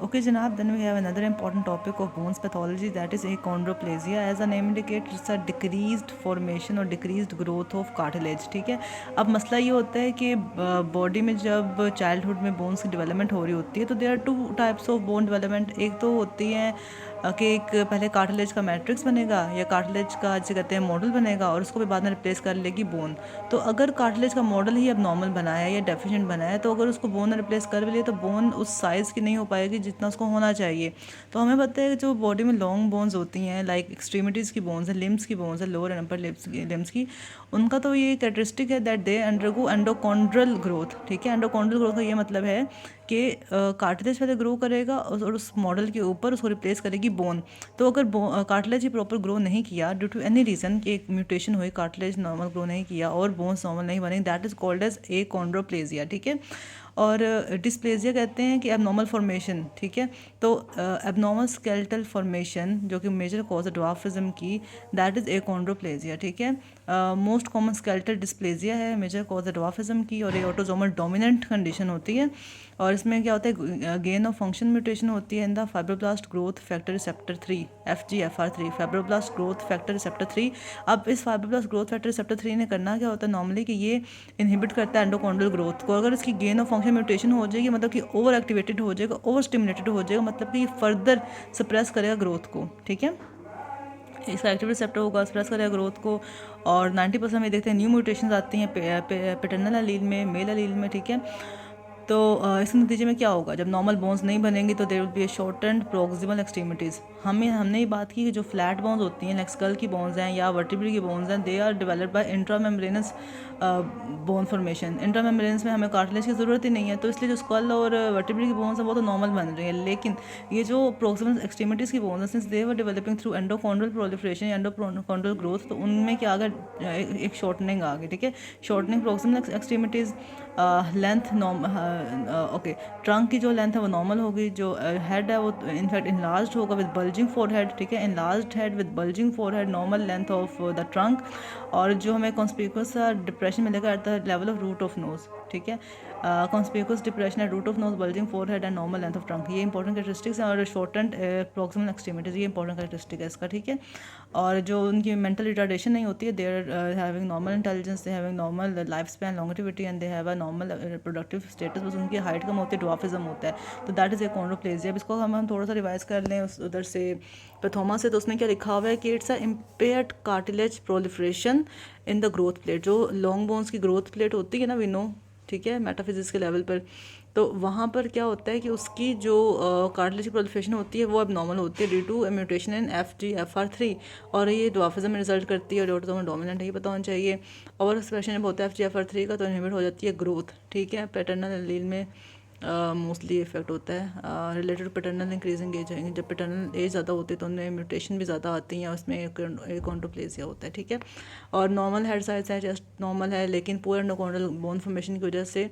Okay, Janab, then we have another important topic of bones pathology, that is achondroplasia. As the name indicates, it's a decreased formation or decreased growth of cartilage. ठीक है, अब मसला ये होता है कि body में जब चाइल्डहुड में बोन्स की डेवलपमेंट हो रही होती है तो there are two types of bone development. एक तो होती है कि एक पहले कार्टिलेज का मैट्रिक्स बनेगा या कार्टिलेज का जिसे कहते हैं मॉडल बनेगा और उसको भी बाद में रिप्लेस कर लेगी बोन. तो अगर कार्टिलेज का मॉडल ही अब नॉर्मल बना है या डेफिशिएंट बना है तो अगर उसको बोन ने रिप्लेस कर भी लिया तो बोन उस साइज़ की नहीं हो पाएगी जितना उसको होना चाहिए. तो हमें पता है कि जो बॉडी में लॉन्ग बोन्स होती हैं, लाइक एक्सट्रीमिटीज़ की बोन्स है, लिम्स की बोन्स है, लोअर एंड अपर लिम्स की, उनका तो ये कैरेक्टरिस्टिक है दैट दे अंडरगो एंडोकॉन्ड्रल ग्रोथ. ठीक है, एंडोकॉन्ड्रल ग्रोथ का ये मतलब है कि कार्टिलेज पहले ग्रो करेगा और उस मॉडल के ऊपर उसको रिप्लेस करेगी बोन. तो अगर कार्टिलेज ही प्रॉपर ग्रो नहीं किया ड्यू टू एनी रीज़न कि एक म्यूटेशन हुई, कार्टिलेज नॉर्मल ग्रो नहीं किया और बोन्स नॉर्मल नहीं बने, that is called as achondroplasia. ठीक है, और डिस्प्लेजिया कहते हैं कि एबनॉर्मल फॉर्मेशन. ठीक है, तो एबनॉर्मल स्केलेटल फॉर्मेशन जो कि मेजर कॉज है ड्वार्फिज्म की, दैट इज़ achondroplasia. ठीक है, मोस्ट कॉमन स्केलेटल डिस्प्लेजिया है, मेजर कॉज है ड्वार्फिज्म की, और ये ऑटोसोमल डोमिनेंट कंडीशन होती है. और इसमें क्या होता है, गेन ऑफ फंक्शन म्यूटेशन होती है in the fibroblast growth factor receptor 3, FGFR3, fibroblast growth factor receptor 3. अब इस फाइब्रोब्लास्ट ग्रोथ फैक्टर रिसेप्टर 3 ने करना क्या होता है नॉर्मली कि ये इनहिबिट करता है एंडोकॉन्ड्रल ग्रोथ को. अगर इसकी गेन ऑफ फंक्शन म्यूटेशन हो जाएगी मतलब कि ओवर एक्टिवेटेड हो जाएगा, ओवर स्टिमुलेटेड हो जाएगा, मतलब कि ये फर्दर सप्रेस करेगा ग्रोथ को. ठीक है, इसका एक्टिव रिसेप्टर होगा, सप्रेस करेगा ग्रोथ को. और 90% में देखते हैं न्यू म्यूटेशंस आती हैं पैटर्नल एलील में, मेल एलील में. ठीक है, तो इस नतीजे में क्या होगा, जब नॉर्मल बोन्स नहीं बनेंगी तो there will be a shortened proximal extremities. हमने ये बात की कि जो फ्लैट बोन्स होती हैं, लाइक स्कल की बोन्स हैं या वर्टिब्री की बोन्स हैं, they are developed by intramembranous bone formation. Intramembranous में हमें कार्टिलेज की ज़रूरत ही नहीं है, तो इसलिए जो स्कल और वर्टिब्री की बोन्स हैं वो तो नॉर्मल बन रही है. लेकिन ये जो प्रोक्सिमल एक्सट्रीमिटीज़ की बोन्स हैं, since they were developing through endochondral proliferation या एंडोकॉन्ड्रल ग्रोथ, तो उनमें क्या आ गया, एक शॉर्टनिंग आ गई. ठीक है, shortening proximal extremities, length okay, trunk की जो लेंथ है वो नॉर्मल होगी, जो हेड है वो इनफैक्ट इनलार्ज्ड होगा विद बल्जिंग फोरहेड. ठीक है, enlarged head with bulging forehead, normal length of the trunk. और जो हमें कॉन्स्पिकुअस डिप्रेशन में लेकर आता है level of root of nose. ठीक है, conspicuous depression at root of nose, bulging forehead and normal length of trunk, ये इंपॉर्टेंट कैरेक्टरिस्टिक्स हैं. और शॉर्टेंड प्रॉक्सिमल एक्सट्रीमिटीज, ये इंपॉर्टेंट कैरेक्टरिस्टिक है इसका. ठीक है, और जो उनकी मेंटल रिटार्डेशन नहीं होती है, they are having normal intelligence, they having normal life span, longetivity, and they have a normal productive status. बस उनकी हाइट कम होती है, ड्वार्फिज्म होता है. तो दैट इज़ achondroplasia. अब इसको हम थोड़ा सा रिवाइज कर लें उधर से पैथोमा से, तो उसमें क्या लिखा हुआ है कि it's a impaired cartilage proliferation in the growth plate. जो लॉन्ग बोन्स की ग्रोथ प्लेट होती है ना, वी नो, ठीक है, मेटाफिजिक्स के लेवल पर, तो वहाँ पर क्या होता है कि उसकी जो कार्टिलेज की प्रोलिफरेशन होती है वो अब नॉर्मल होती है due to mutation in FGFR3. और ये ड्वार्फिज्म में रिजल्ट करती है और ऑटोसोमल डोमिनेंट है, ये पता होना चाहिए. और एक्सप्रेशन जब होता है FGFR3 का तो इनहिबिट हो जाती है ग्रोथ. ठीक है, पैटर्नल एलील में मोस्टली इफेक्ट होता है रिलेटेड पैटर्नल इंक्रीजिंग एज है. जब पैटर्नल एज ज़्यादा होती है तो उनमें म्यूटेशन भी ज़्यादा आती हैं, उसमें achondroplasia होता है. ठीक है, और नॉर्मल हेड साइज है, जस्ट नॉर्मल है, लेकिन पूरे एंडोकॉन्ड्रल बोन फॉर्मेशन की वजह से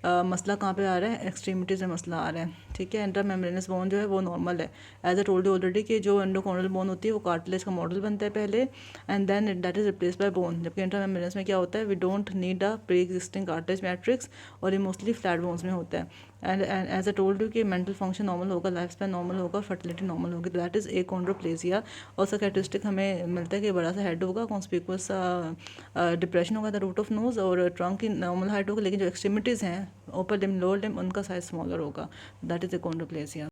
मसला कहाँ पे आ रहा है, एक्सट्रीमिटीज़ में मसला आ रहा है. ठीक है, इंट्रामेम्ब्रेनस बोन जो है वो नॉर्मल है. एज ए टोल्ड ऑलरेडी कि जो एंडोकॉन्ड्रल बोन होती है वो कार्टिलेज का मॉडल बनता है पहले, and then that is replace by bone. जबकि इंट्रामेम्ब्रेनस में क्या होता है, we don't need a pre existing cartilage matrix, और ये मोस्टली फ्लैट बोन्स में होता है. And as I told you कि मेंटल फंक्शन नॉर्मल होगा, लाइफ स्पैन नॉर्मल होगा, फर्टिलिटी नॉर्मल होगी. That is achondroplasia. और उसका कैरेक्टरिस्टिक हमें मिलता है कि बड़ा सा हेड होगा, कॉन्स्पिकुअस डिप्रेशन होगा द रूट ऑफ नोज, और ट्रंक की नॉर्मल हाइट होगा, लेकिन जो एक्सट्रीमिटीज़ हैं, ऊपर लिम लोअर लिम, उनका साइज स्मॉलर होगा. That is achondroplasia.